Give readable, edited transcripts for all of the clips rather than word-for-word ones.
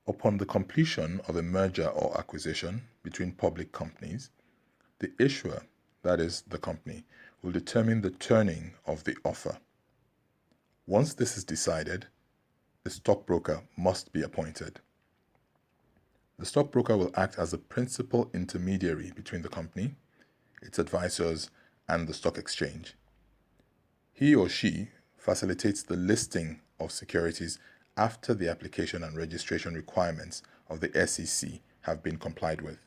Upon the completion of a merger or acquisition between public companies, the issuer, that is, the company, will determine the turning of the offer. Once this is decided, a stockbroker must be appointed. The stockbroker will act as the principal intermediary between the company, its advisors, and the stock exchange. He or she facilitates the listing of securities after the application and registration requirements of the SEC have been complied with.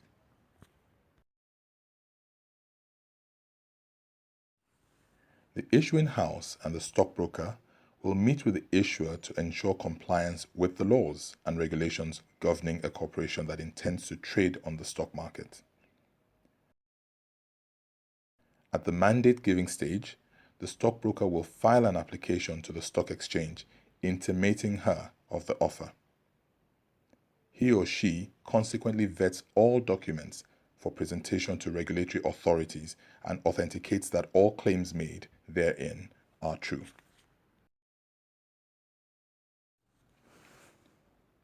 The issuing house and the stockbroker will meet with the issuer to ensure compliance with the laws and regulations governing a corporation that intends to trade on the stock market. At the mandate-giving stage, the stockbroker will file an application to the stock exchange intimating her of the offer. He or she consequently vets all documents for presentation to regulatory authorities and authenticates that all claims made therein are true.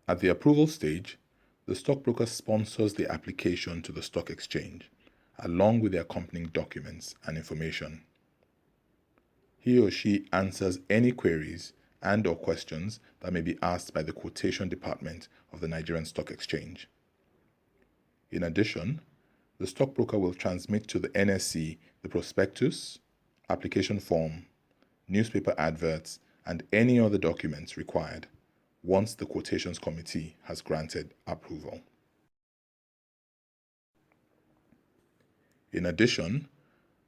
At the approval stage, the stockbroker sponsors the application to the stock exchange, along with the accompanying documents and information. He or she answers any queries and/or questions that may be asked by the quotation department of the Nigerian Stock Exchange. In addition, the stockbroker will transmit to the NSE the prospectus, application form, newspaper adverts, and any other documents required once the quotations committee has granted approval. In addition,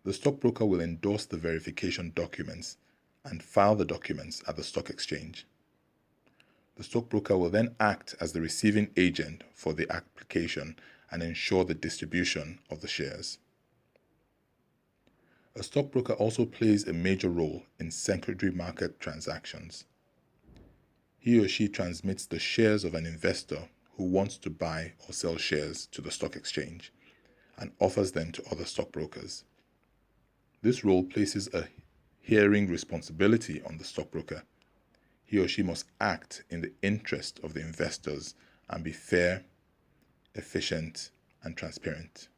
the stockbroker will endorse the verification documents and file the documents at the stock exchange. The stockbroker will then act as the receiving agent for the application and ensure the distribution of the shares. A stockbroker also plays a major role in secondary market transactions. He or she transmits the shares of an investor who wants to buy or sell shares to the stock exchange and offers them to other stockbrokers. This role places a hearing responsibility on the stockbroker. He or she must act in the interest of the investors and be fair, efficient, and transparent.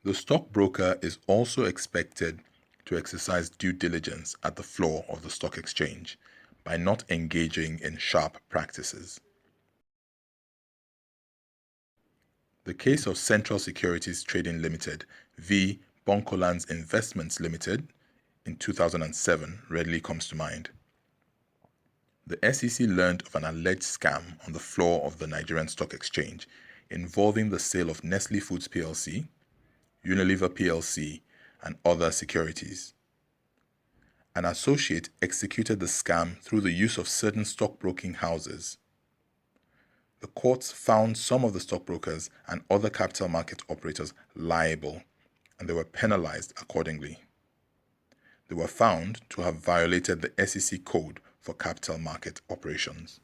The stockbroker is also expected to exercise due diligence at the floor of the stock exchange by not engaging in sharp practices. The case of Central Securities Trading Limited v. Bonkolands Investments Limited in 2007 readily comes to mind. The SEC learned of an alleged scam on the floor of the Nigerian Stock Exchange involving the sale of Nestle Foods plc, Unilever plc, and other securities. An associate executed the scam through the use of certain stockbroking houses. The courts found some of the stockbrokers and other capital market operators liable, and they were penalized accordingly. They were found to have violated the SEC Code for Capital Market Operations.